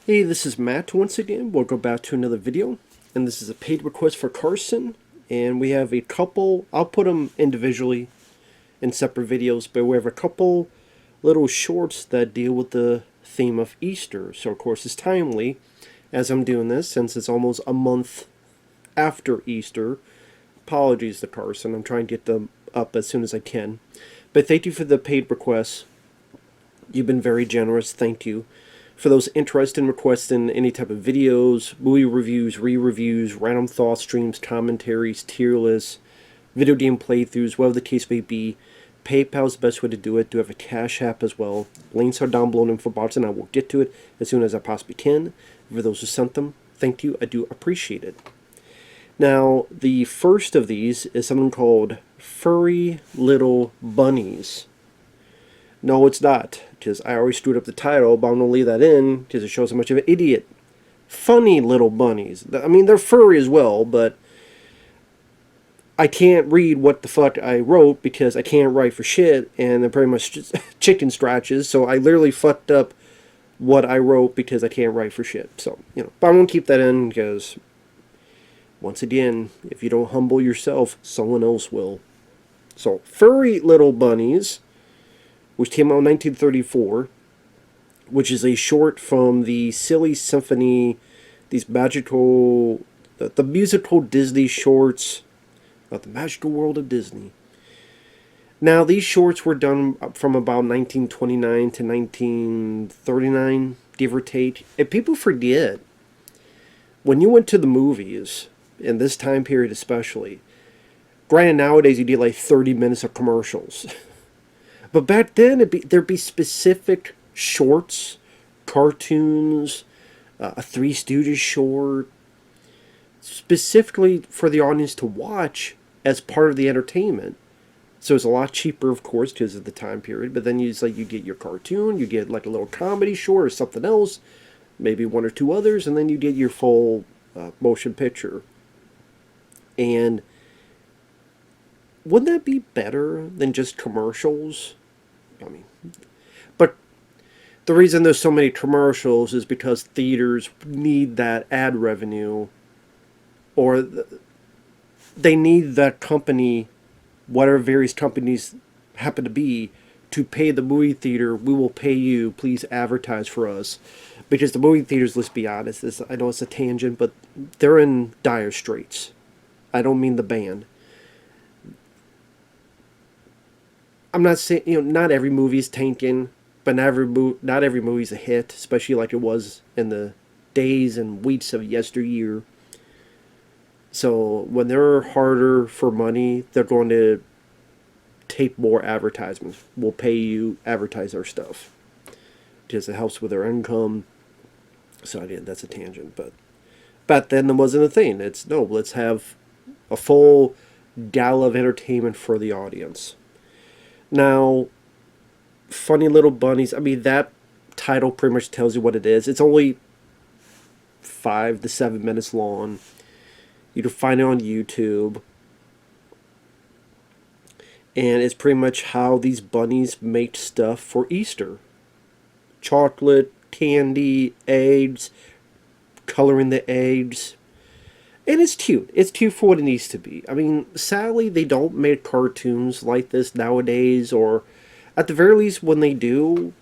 Hey, this is Matt once again. We'll go back to another video, and this is a paid request for Carson, and we have a couple, I'll put them individually in separate videos, but we have a couple little shorts that deal with the theme of Easter. So of course it's timely as I'm doing this since it's almost a month after Easter. Apologies to Carson, I'm trying to get them up as soon as I can. But thank you for the paid requests. You've been very generous, thank you. For those interested in requesting any type of videos, movie reviews, re-reviews, random thought streams, commentaries, tier lists, video game playthroughs, whatever the case may be, PayPal is the best way to do it. Do have a Cash App as well. Links are down below in the info box, and I will get to it as soon as I possibly can. For those who sent them, thank you. I do appreciate it. Now, the first of these is something called Furry Little Bunnies. No, it's not, because I already screwed up the title, but I'm going to leave that in because it shows how much of an idiot. Funny Little Bunnies. I mean, they're furry as well, but I can't read what the fuck I wrote because I can't write for shit, and they're pretty much just chicken scratches, so I literally fucked up what I wrote because I can't write for shit. So, but I'm going to keep that in because, once again, if you don't humble yourself, someone else will. So, Furry Little Bunnies, which came out in 1934, which is a short from the Silly Symphony, these magical, the musical Disney shorts, about the magical world of Disney. Now, these shorts were done from about 1929 to 1939, give or take. And people forget, when you went to the movies, in this time period especially, granted nowadays you get like 30 minutes of commercials. But back then, there'd be specific shorts, cartoons, a Three Stooges short, specifically for the audience to watch as part of the entertainment. So it's a lot cheaper, of course, because of the time period. But then you get your cartoon, you get like a little comedy short or something else, maybe one or two others, and then you get your full motion picture. And wouldn't that be better than just commercials? I mean, but the reason there's so many commercials is because theaters need that ad revenue, or they need that company, whatever various companies happen to be, to pay the movie theater. We will pay you, please advertise for us. Because the movie theaters, let's be honest, I know it's a tangent, but they're in dire straits. I don't mean the band. I'm not saying, not every movie's tanking, but not every movie's a hit, especially like it was in the days and weeks of yesteryear. So when they're harder for money, they're going to tape more advertisements. We'll pay you, advertise our stuff, because it helps with their income. So again, that's a tangent, but back then there wasn't a thing. Let's have a full gala of entertainment for the audience. Now, Funny Little Bunnies, I mean, that title pretty much tells you what it is. It's only 5 to 7 minutes long. You can find it on YouTube. And it's pretty much how these bunnies make stuff for Easter. Chocolate, candy, eggs, coloring the eggs. And it's cute. It's cute for what it needs to be. I mean, sadly, they don't make cartoons like this nowadays, or at the very least, when they do,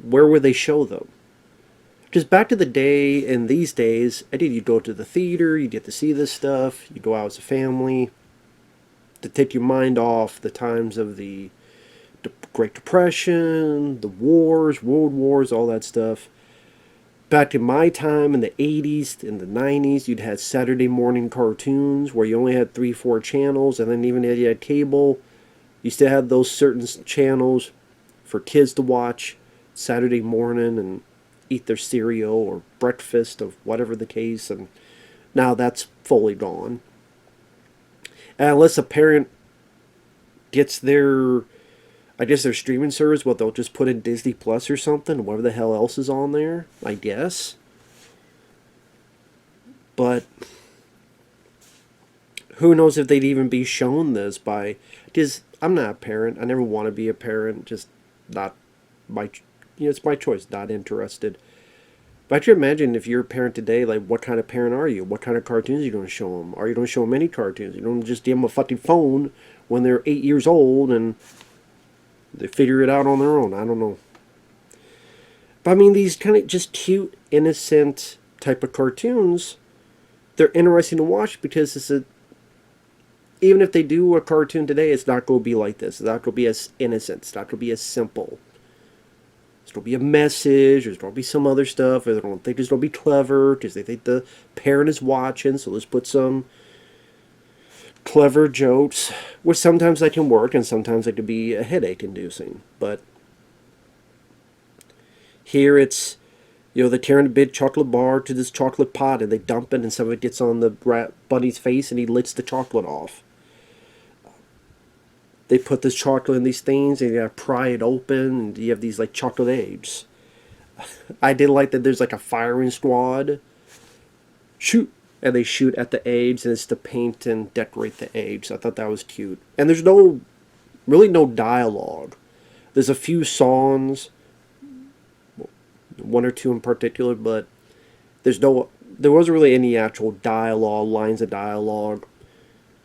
where would they show them? Because back to the day, in these days, you go to the theater, you get to see this stuff, you go out as a family, to take your mind off the times of the Great Depression, the wars, world wars, all that stuff. Back in my time, in the 80s, in the 90s, you'd had Saturday morning cartoons where you only had 3-4 channels, and then even if you had cable, you still had those certain channels for kids to watch Saturday morning and eat their cereal or breakfast, of whatever the case, and now that's fully gone. And unless a parent gets their streaming service, they'll just put in Disney Plus or something, whatever the hell else is on there, I guess. But who knows if they'd even be shown this by, because I'm not a parent, I never want to be a parent, just not my, it's my choice, not interested. But you imagine if you're a parent today, like what kind of parent are you? What kind of cartoons are you going to show them? Are you going to show them any cartoons? You don't just give them a fucking phone when they're 8 years old and they figure it out on their own. I don't know. But I mean, these kind of just cute, innocent type of cartoons, they're interesting to watch because it's a, even if they do a cartoon today, it's not going to be like this. It's not going to be as innocent. It's not going to be as simple. There's going to be a message. There's going to be some other stuff. Or they don't think it's going to be clever because they think the parent is watching. So let's put some clever jokes, which sometimes that can work and sometimes it can be a headache inducing. But here it's, they're tearing a big chocolate bar to this chocolate pot and they dump it and some of it gets on the bunny's face and he licks the chocolate off. They put this chocolate in these things and you gotta pry it open and you have these like chocolate eggs. I did like that there's like a firing squad. Shoot! And they shoot at the eggs and it's to paint and decorate the eggs. I thought that was cute. And there's really no dialogue. There's a few songs, one or two in particular, but there wasn't really any actual dialogue, lines of dialogue.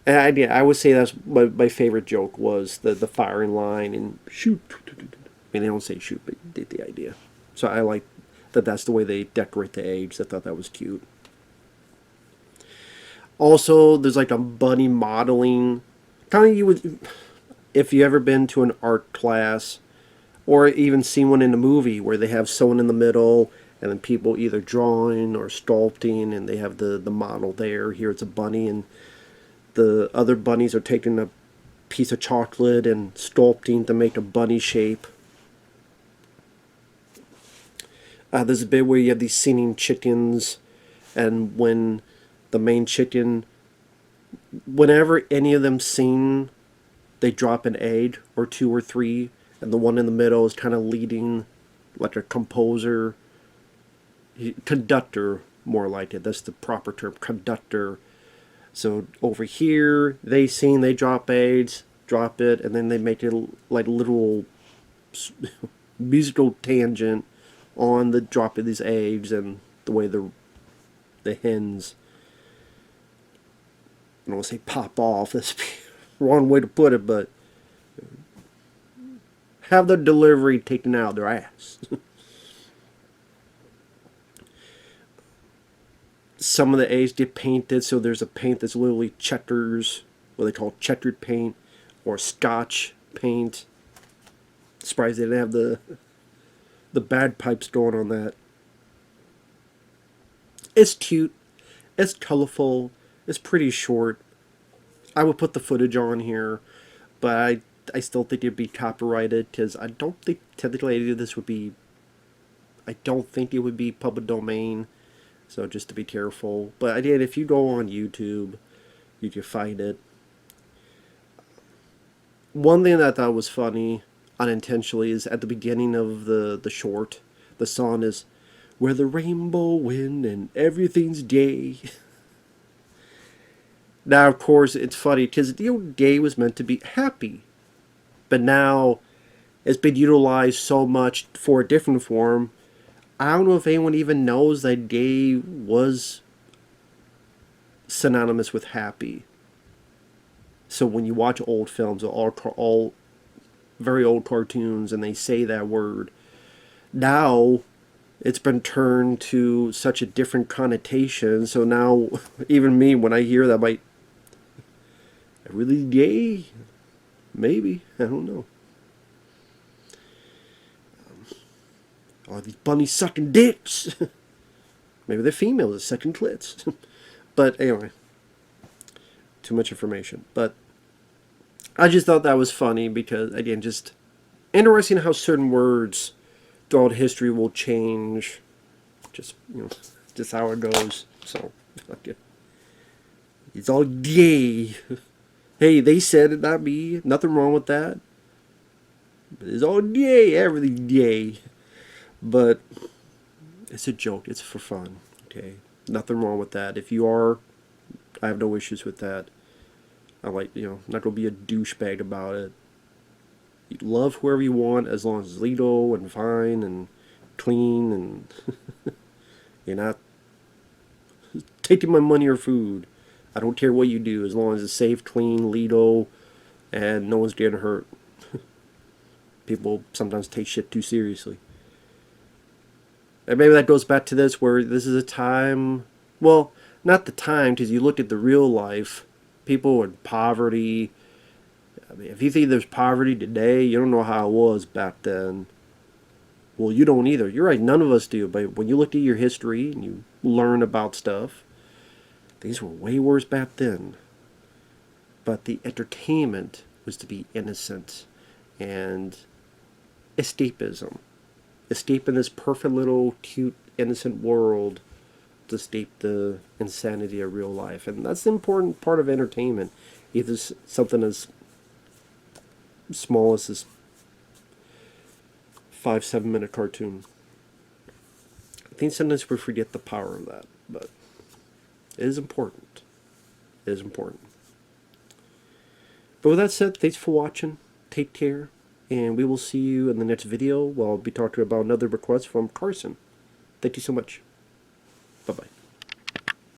And I would say that's my favorite joke was the firing line and shoot. I mean, they don't say shoot, but you get the idea. So I like that that's the way they decorate the eggs. I thought that was cute. Also, there's like a bunny modeling. Kind of you would, if you ever been to an art class, or even seen one in a movie where they have someone in the middle, and then people either drawing or sculpting, and they have the model there. Here it's a bunny, and the other bunnies are taking a piece of chocolate and sculpting to make a bunny shape. There's a bit where you have these singing chickens, and when the main chicken, whenever any of them sing, they drop an egg or two or three, and the one in the middle is kind of leading like a composer, conductor, more like it. That's the proper term, conductor. So over here, they sing, they drop eggs, drop it, and then they make it like a little musical tangent on the drop of these eggs and the way the hens, I don't want to say pop off, that's the wrong way to put it, but have the delivery taken out of their ass. Some of the eggs get painted, so there's a paint that's literally checkers, what they call checkered paint, or scotch paint. Surprised they didn't have the bagpipes going on that. It's cute, it's colorful, it's pretty short. I would put the footage on here, but I still think it'd be copyrighted because I don't think technically any of this would be. I don't think it would be public domain, so just to be careful. But again, if you go on YouTube, you can find it. One thing that I thought was funny, unintentionally, is at the beginning of the short, the song is "Where the rainbow went and everything's gay." Now, of course, it's funny because gay was meant to be happy. But now it's been utilized so much for a different form. I don't know if anyone even knows that gay was synonymous with happy. So when you watch old films, all very old cartoons, and they say that word, now it's been turned to such a different connotation. So now, even me, when I hear that, I'm really gay? Maybe. I don't know. Are these bunnies sucking dicks? Maybe they're females that sucking clits. But anyway, too much information. But I just thought that was funny because, again, just interesting how certain words throughout history will change. Just, just how it goes. So, okay. It's all gay. Hey, they said it, not me. Nothing wrong with that. But it's all gay. Everything's gay. But it's a joke. It's for fun. Okay? Nothing wrong with that. If you are, I have no issues with that. I like, not going to be a douchebag about it. You love whoever you want as long as it's legal and fine and clean and You're not taking my money or food. I don't care what you do, as long as it's safe, clean, legal, and no one's getting hurt. People sometimes take shit too seriously. And maybe that goes back to this, where this is a time, well, not the time, because you look at the real life, people in poverty. I mean, if you think there's poverty today, you don't know how it was back then. Well, you don't either. You're right, none of us do. But when you look at your history and you learn about stuff, things were way worse back then. But the entertainment was to be innocent and escapism. Escape in this perfect little cute innocent world to escape the insanity of real life. And that's the important part of entertainment. Either something as small as this 5-7 minute cartoon. I think sometimes we forget the power of that, but it is important. It is important. But with that said, thanks for watching. Take care. And we will see you in the next video, where I'll be talking about another request from Carson. Thank you so much. Bye-bye.